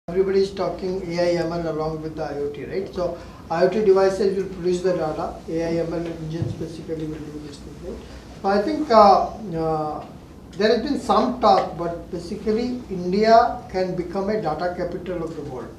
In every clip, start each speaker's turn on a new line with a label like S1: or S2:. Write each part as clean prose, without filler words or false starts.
S1: Everybody is talking AI ML along with the IoT, right? So IoT devices will produce the data, AI ML engines basically will do this thing, right? So I think there has been some talk, but basically India can become a data capital of the world,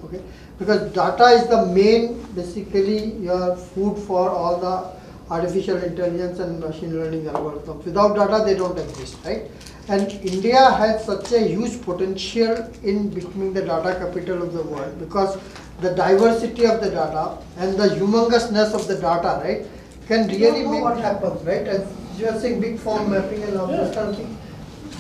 S1: okay? Because data is the main, basically your food for all the artificial intelligence and machine learning algorithms. Without data, they don't exist, right? And India has such a huge potential in becoming the data capital of the world because the diversity of the data and the humongousness of the data, right, can really make what happens, right? As you are saying, big farm mapping and all this kind of thing.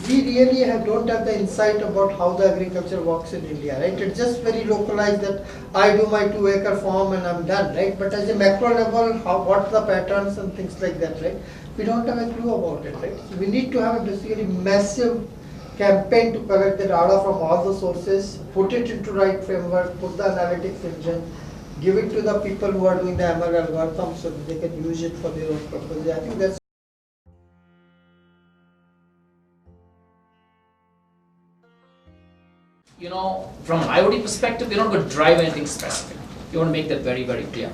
S1: We really don't have the insight about how the agriculture works in India, right? It's just very localized that I do my 2-acre farm and I'm done, right? But as a macro level, what the patterns and things like that, right? We don't have a clue about it, right? So we need to have a basically massive campaign to collect the data from all the sources, put it into right framework, put the analytics engine, give it to the people who are doing the ML algorithms so that they can use it for their own purposes. I think that's
S2: from an IoT perspective, we're not going to drive anything specific. We want to make that very, very clear.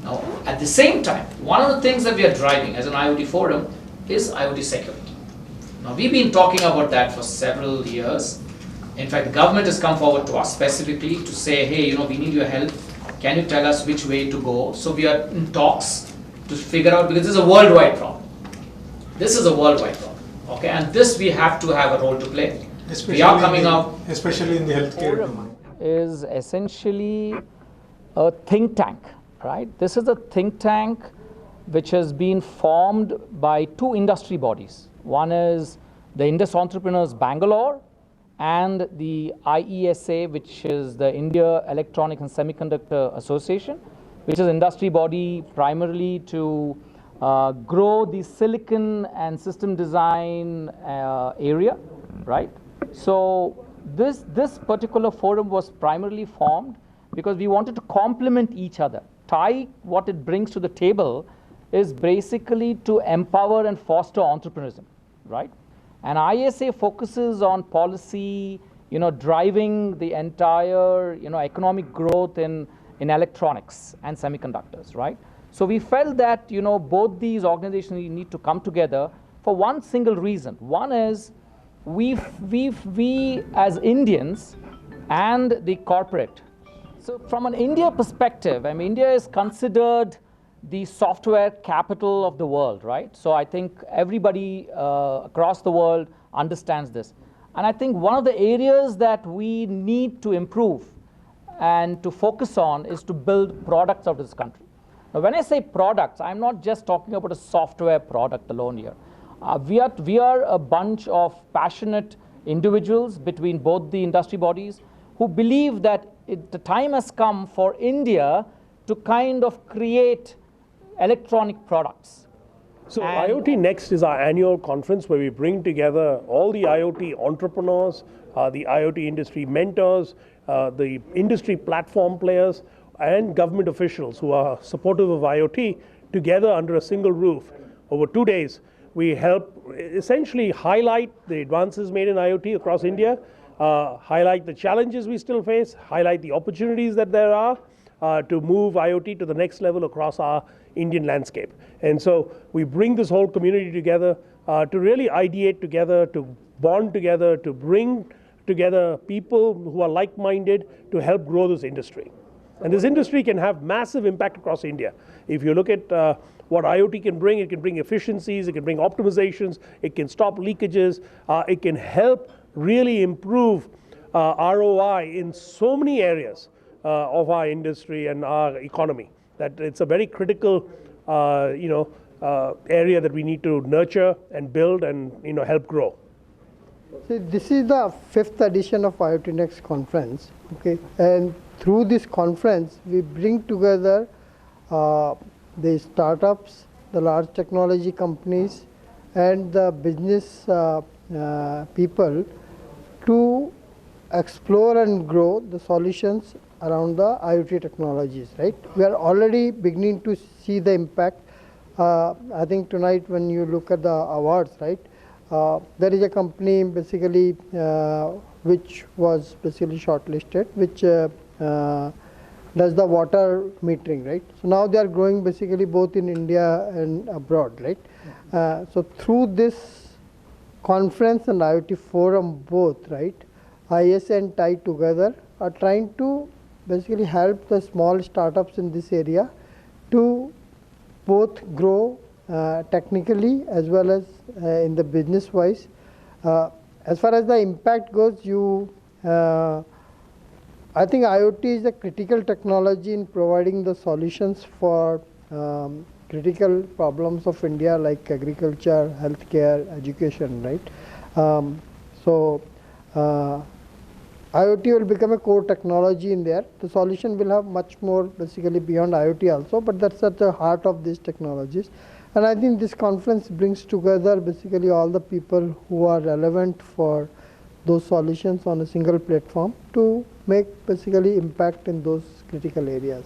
S2: Now, at the same time, one of the things that we are driving as an IoT forum is IoT security. Now, we've been talking about that for several years. In fact, the government has come forward to us specifically to say, hey, we need your help. Can you tell us which way to go? So we are in talks to figure out, because this is a worldwide problem. This is a worldwide problem, okay? And this we have to have a role to play. We are coming up,
S3: especially in the healthcare domain.
S4: Is essentially a think tank, right? This is a think tank which has been formed by two industry bodies. One is the Indus Entrepreneurs Bangalore and the IESA, which is the India Electronic and Semiconductor Association, which is an industry body primarily to grow the silicon and system design area, right? So this particular forum was primarily formed because we wanted to complement each other. TiE, what it brings to the table is basically to empower and foster entrepreneurship, right? And ISA focuses on policy, driving the entire, economic growth in electronics and semiconductors, right? So we felt that, both these organizations need to come together for one single reason. One is we as Indians and the corporate. So from an India perspective, India is considered the software capital of the world, right? So I think everybody across the world understands this. And I think one of the areas that we need to improve and to focus on is to build products of this country. Now, when I say products, I'm not just talking about a software product alone here. We are a bunch of passionate individuals between both the industry bodies who believe that the time has come for India to kind of create electronic products.
S5: So IoTNEXT is our annual conference where we bring together all the IoT entrepreneurs, the IoT industry mentors, the industry platform players, and government officials who are supportive of IoT together under a single roof. Over 2 days, we help essentially highlight the advances made in IoT across India, highlight the challenges we still face, highlight the opportunities that there are to move IoT to the next level across our Indian landscape. And so we bring this whole community together to really ideate together, to bond together, to bring together people who are like-minded to help grow this industry. And this industry can have massive impact across India. If you look at what IoT can bring, it can bring efficiencies, it can bring optimizations, it can stop leakages, it can help really improve ROI in so many areas of our industry and our economy. That it's a very critical area that we need to nurture and build and help grow.
S1: See, this is the 5th edition of IoTNEXT conference, okay? And through this conference, we bring together the startups, the large technology companies, and the business people to explore and grow the solutions around the IoT technologies, right? We are already beginning to see the impact. I think tonight when you look at the awards, right, there is a company basically which was basically shortlisted, which does the water metering, right? So now they are growing basically both in India and abroad, right? So through this conference and IoT forum both, right, IESA and TiE together are trying to basically help the small startups in this area to both grow technically as well as in the business wise. As far as the impact goes, I think IoT is a critical technology in providing the solutions for critical problems of India like agriculture, healthcare, education, right? IoT will become a core technology in there. The solution will have much more basically beyond IoT also, but that's at the heart of these technologies. And I think this conference brings together basically all the people who are relevant for those solutions on a single platform to make basically impact in those critical areas.